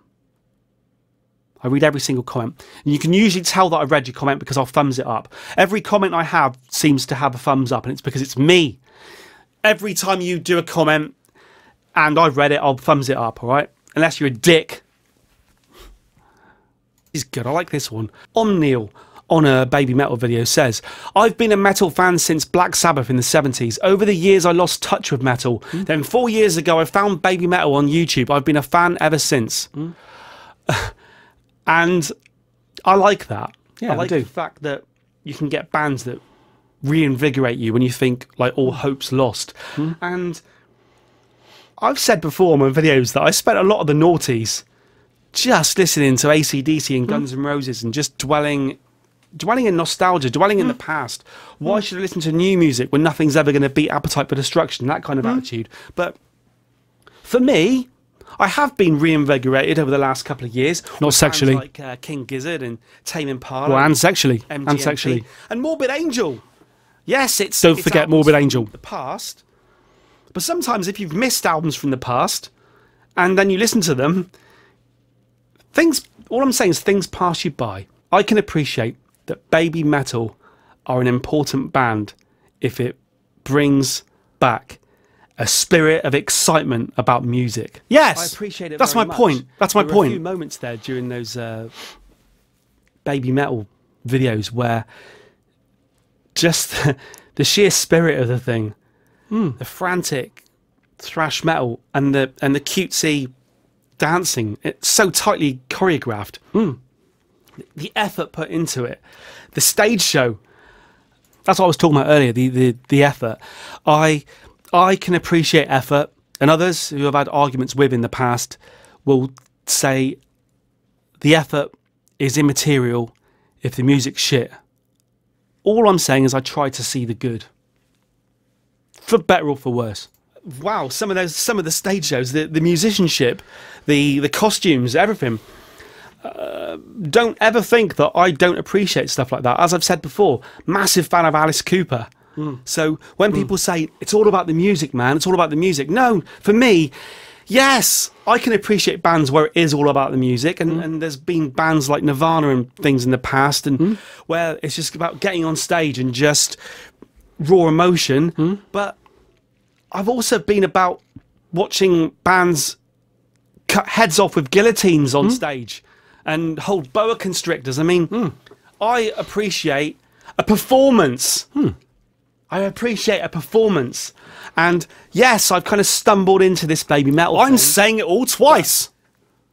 I read every single comment. And you can usually tell that I've read your comment because I'll thumbs it up. Every comment I have seems to have a thumbs up, and it's because it's me. Every time you do a comment and I've read it, I'll thumbs it up, all right? Unless you're a dick. It's good. I like this one. Omniel on a Babymetal video says, I've been a metal fan since Black Sabbath in the 70s. Over the years I lost touch with metal. Then 4 years ago I found Babymetal on YouTube. I've been a fan ever since. And I like that. Yeah, I like the fact that you can get bands that reinvigorate you when you think like all hope's lost. And I've said before in my videos that I spent a lot of the noughties just listening to AC/DC and Guns N' Roses and just dwelling in nostalgia, dwelling in the past. Why should I listen to new music when nothing's ever going to beat Appetite for Destruction? That kind of attitude. But for me, I have been reinvigorated over the last couple of years. Not sexually. Like King Gizzard and Tame Impala. Well, and sexually. MGMT, and sexually. And Morbid Angel. Yes, Don't forget Morbid Angel. The past. But sometimes if you've missed albums from the past and then you listen to them, all I'm saying is things pass you by. I can appreciate that Babymetal are an important band if it brings back a spirit of excitement about music. Yes, I appreciate it. That's my point. That's my point. There were a few moments there during those Babymetal videos where just the sheer spirit of the thing, the frantic thrash metal, and the cutesy dancing, it's so tightly choreographed. The effort put into it, the stage show. That's what I was talking about earlier. The effort. I can appreciate effort, and others who I've had arguments with in the past will say the effort is immaterial if the music's shit. All I'm saying is I try to see the good, for better or for worse. Wow, some of the stage shows, the musicianship, the costumes, everything. Don't ever think that I don't appreciate stuff like that. As I've said before, massive fan of Alice Cooper. So when people say, it's all about the music, man, it's all about the music. No, for me, yes, I can appreciate bands where it is all about the music. And there's been bands like Nirvana and things in the past and where it's just about getting on stage and just raw emotion. But I've also been about watching bands cut heads off with guillotines on stage and hold boa constrictors. I mean, I appreciate a performance. I appreciate a performance. And yes, I've kind of stumbled into this Babymetal thing. I'm saying it all twice.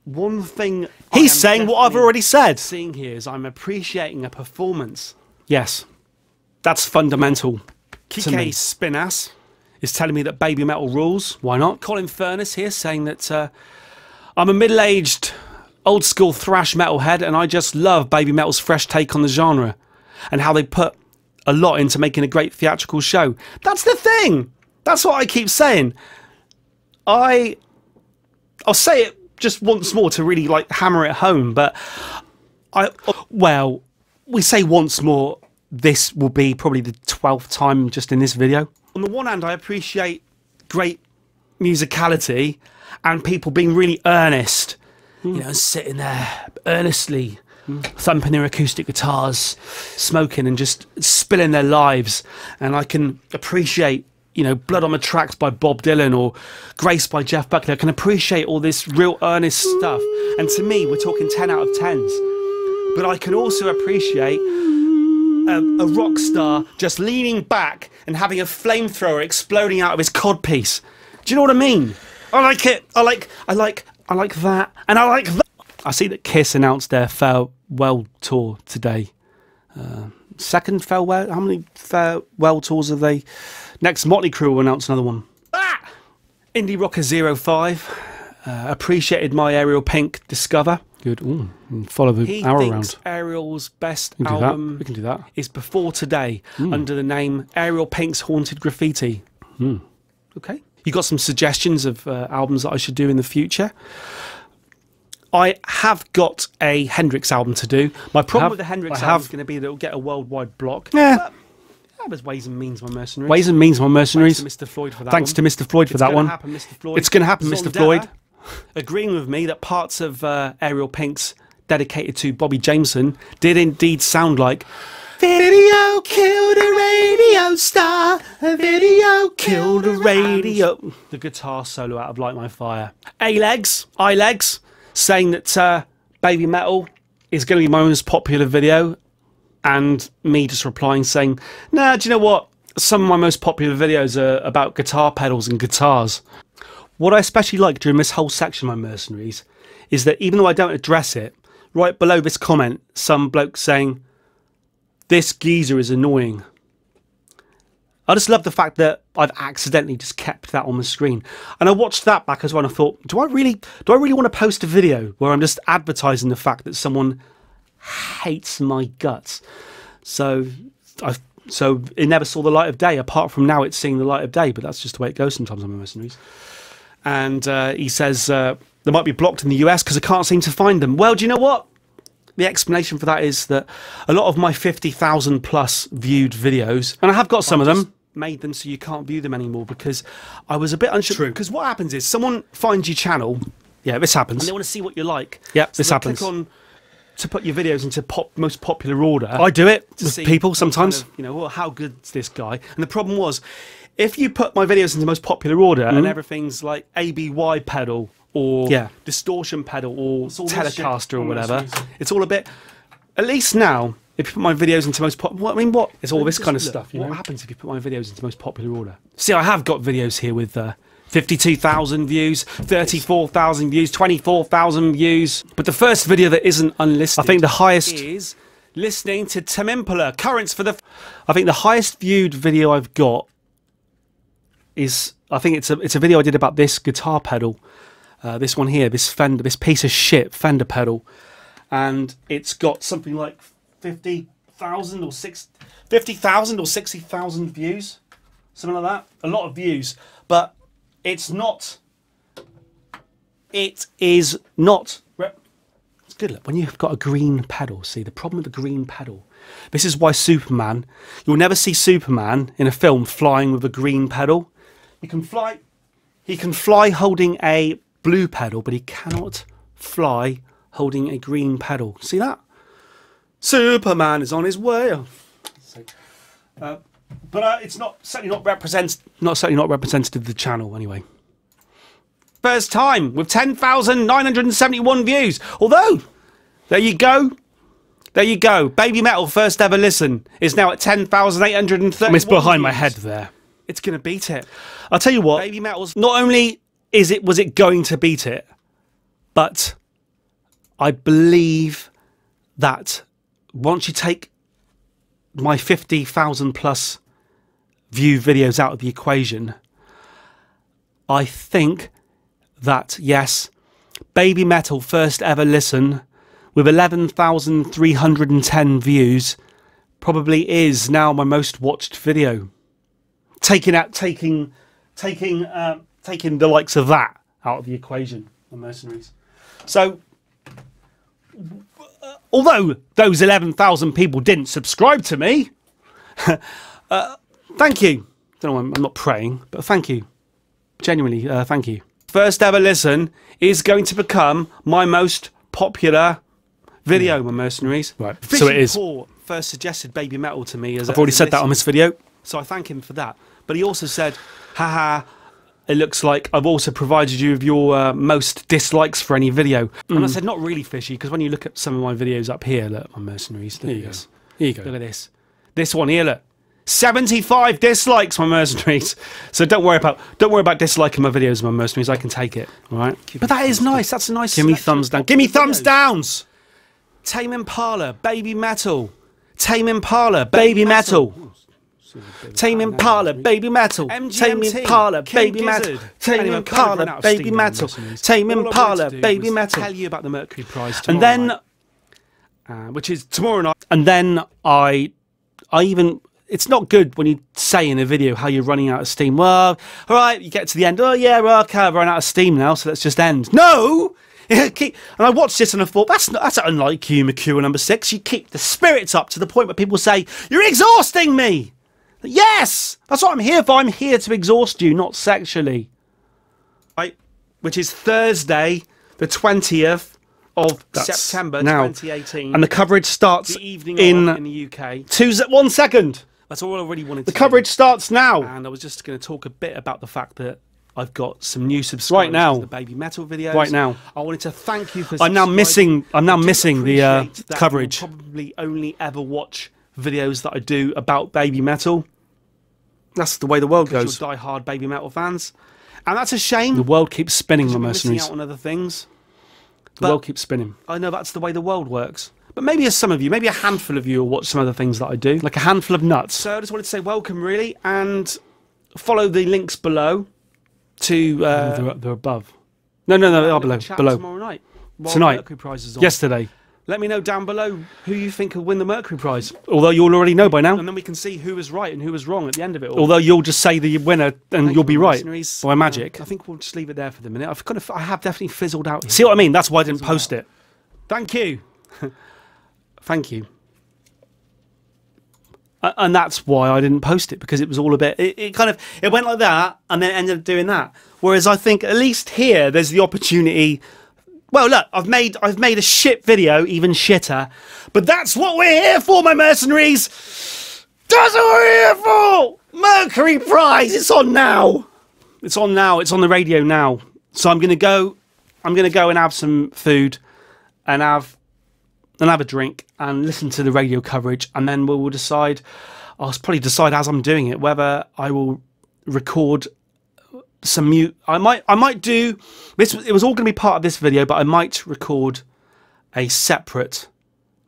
One thing he's saying what I've already said. Seeing here is I'm appreciating a performance. Yes, that's fundamental. Kike Spinass is telling me that Babymetal rules. Why not? Colin Furness here saying that I'm a middle-aged old school thrash metalhead, and I just love Babymetal's fresh take on the genre and how they put a lot into making a great theatrical show. That's the thing. That's what I keep saying. I'll say it just once more to really like hammer it home, but well, we say once more, this will be probably the 12th time just in this video. On the one hand, I appreciate great musicality and people being really earnest, you know, sitting there earnestly thumping their acoustic guitars, smoking and just spilling their lives. And I can appreciate, you know, Blood on the Tracks by Bob Dylan or Grace by Jeff Buckley. I can appreciate all this real earnest stuff. And to me, we're talking 10 out of 10s. But I can also appreciate a rock star just leaning back and having a flamethrower exploding out of his codpiece. Do you know what I mean? I like it. I like that. And I like that. I see that Kiss announced their farewell tour today. Second farewell? How many farewell tours have they? Next, Motley Crue will announce another one. Ah! Indie Rocker 05 appreciated my Ariel Pink Discover. Good. Ooh, follow the hour around. He thinks Ariel's best album we can do that. Is Before Today under the name Ariel Pink's Haunted Graffiti. Okay. You got some suggestions of albums that I should do in the future? I have got a Hendrix album to do. My problem with the Hendrix album is going to be that it'll get a worldwide block. Yeah. There's Ways and Means, My Mercenaries. Ways and Means, My Mercenaries. Thanks to Mr. Floyd for that Thanks to Mr. Floyd for that one. It's going to happen, Mr. Floyd. Agreeing with me that parts of Ariel Pink's dedicated to Bobby Jameson did indeed sound like video killed a radio star, a video killed a radio. The guitar solo out of Light My Fire. iLegs saying that Babymetal is going to be my most popular video, and me just replying saying, nah, do you know what? Some of my most popular videos are about guitar pedals and guitars. What I especially like during this whole section of My Mercenaries is that even though I don't address it, right below this comment, some bloke saying, this geezer is annoying. I just love the fact that I've accidentally just kept that on the screen. And I watched that back as well and I thought, do I really want to post a video where I'm just advertising the fact that someone hates my guts? So it never saw the light of day. Apart from now it's seeing the light of day, but that's just the way it goes sometimes on My Mercenaries. And he says they might be blocked in the US because I can't seem to find them. Well, do you know what? The explanation for that is that a lot of my 50,000 plus viewed videos, and I have got some of them, made them so you can't view them anymore because I was a bit unsure. True. Because what happens is someone finds your channel. Yeah, this happens. And they want to see what you like. Yeah, so this happens. Click on to put your videos into most popular order. I do it with people sometimes. Kind of, you know, well, how good's this guy? And the problem was, if you put my videos into most popular order and everything's like ABY pedal or distortion pedal or Telecaster or whatever, it's all a bit. At least now, if you put my videos into most popular, I mean, what? It's all this kind of stuff. What happens if you put my videos into most popular order? See, I have got videos here with 52,000 views, 34,000 views, 24,000 views. But the first video that isn't unlisted, I think the highest is listening to Tim Impala, Currents for the. I think the highest viewed video I've got is, I think it's a video I did about this guitar pedal, this one here, this Fender, this piece of shit Fender pedal, and it's got something like 50,000 or 60,000 views, something like that. A lot of views, but it's not. It is not. It's good when you've got a green pedal. See, the problem with the green pedal. This is why Superman. You'll never see Superman in a film flying with a green pedal. He can fly holding a blue pedal, but he cannot fly holding a green pedal. See that? Superman is on his way. But it's certainly not representative of the channel anyway. First time with 10,971 views. Although, there you go. There you go. Babymetal first ever listen is now at 10,830. It's behind my head there. It's going to beat it. I'll tell you what. Babymetal's not only was it going to beat it, but I believe that once you take my 50,000 plus view videos out of the equation, I think that yes, Babymetal first ever listen with 11,310 views probably is now my most watched video. Taking the likes of that out of the equation, the Mercenaries. So, although those 11,000 people didn't subscribe to me, thank you. Don't know, I'm not praying, but thank you. Genuinely, thank you. First ever listen is going to become my most popular video, my Mercenaries. Right, so it is. Paul first suggested Babymetal to me. I've already said that on this video. So I thank him for that. But he also said, haha, it looks like I've also provided you with your most dislikes for any video. And I said, not really, Fishy, because when you look at some of my videos up here, look, my Mercenaries, there you go. Here you go. Look at this. This one here, look. 75 dislikes, my Mercenaries. So don't worry about disliking my videos, my Mercenaries. I can take it, all right? But that is nice. That's a nice. Give me thumbs down. Give me thumbs downs. Tame Impala, Babymetal. Tame Impala, Babymetal. Tame Impala, Babymetal. Tame Impala, Babymetal. Tame Impala, Babymetal. Tame Impala, Babymetal. Tell you about the Mercury Prize tomorrow, and then, which is tomorrow night. And then I even. It's not good when you say in a video how you're running out of steam. Well, all right, you get to the end. Oh yeah, well, okay, I've run out of steam now, so let's just end. No. And I watched this and I thought, that's unlike you, Mercurial number 6. You keep the spirits up to the point where people say, you're exhausting me. Yes, that's what I'm here for. I'm here to exhaust you, not sexually. Right, which is Thursday, the 20th of September, 2018. And the coverage starts the evening in the UK. 1 second. That's all I really wanted to do. The coverage starts now. And I was just going to talk a bit about the fact that I've got some new subscribers right now. To the Babymetal videos. Right now. I wanted to thank you for subscribing. I'm now missing the coverage. You'll probably only ever watch videos that I do about Babymetal. That's the way the world goes. You're die-hard Babymetal fans. And that's a shame. The world keeps spinning, my Mercenaries. Missing out on other things. The world keeps spinning. I know that's the way the world works. But maybe as some of you, maybe a handful of you will watch some other things that I do. Like a handful of nuts. So I just wanted to say welcome, really. And follow the links below to... they're above. No, they are below. Tomorrow night. Tonight. Mercury Prize is on. Yesterday. Let me know down below who you think will win the Mercury Prize. Although you'll already know by now. And then we can see who was right and who was wrong at the end of it all. Although you'll just say the winner and you'll be right by magic. I think we'll just leave it there for the minute. I have definitely fizzled out here. See what I mean? That's why I didn't post it. Thank you. Thank you. And that's why I didn't post it, because it was all a bit... It went like that and then ended up doing that. Whereas I think at least here there's the opportunity... Well, look, I've made a shit video even shitter, but that's what we're here for, my Mercenaries. That's what we're here for. Mercury Prize. It's on now. It's on now. It's on the radio now. So I'm gonna go and have some food, and have a drink, and listen to the radio coverage, and then we'll decide. I'll probably decide as I'm doing it whether I will record some mute. I might do this. It was all going to be part of this video, but I might record a separate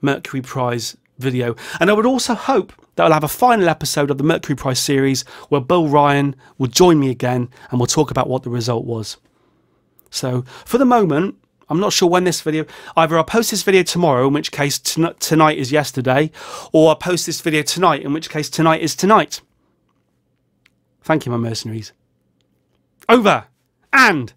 Mercury Prize video, and I would also hope that I'll have a final episode of the Mercury Prize series where Bill Ryan will join me again and we'll talk about what the result was. So for the moment, I'm not sure when this video... Either I'll post this video tomorrow, in which case tonight is yesterday, or I'll post this video tonight, in which case tonight is tonight. Thank you, my Mercenaries. Over and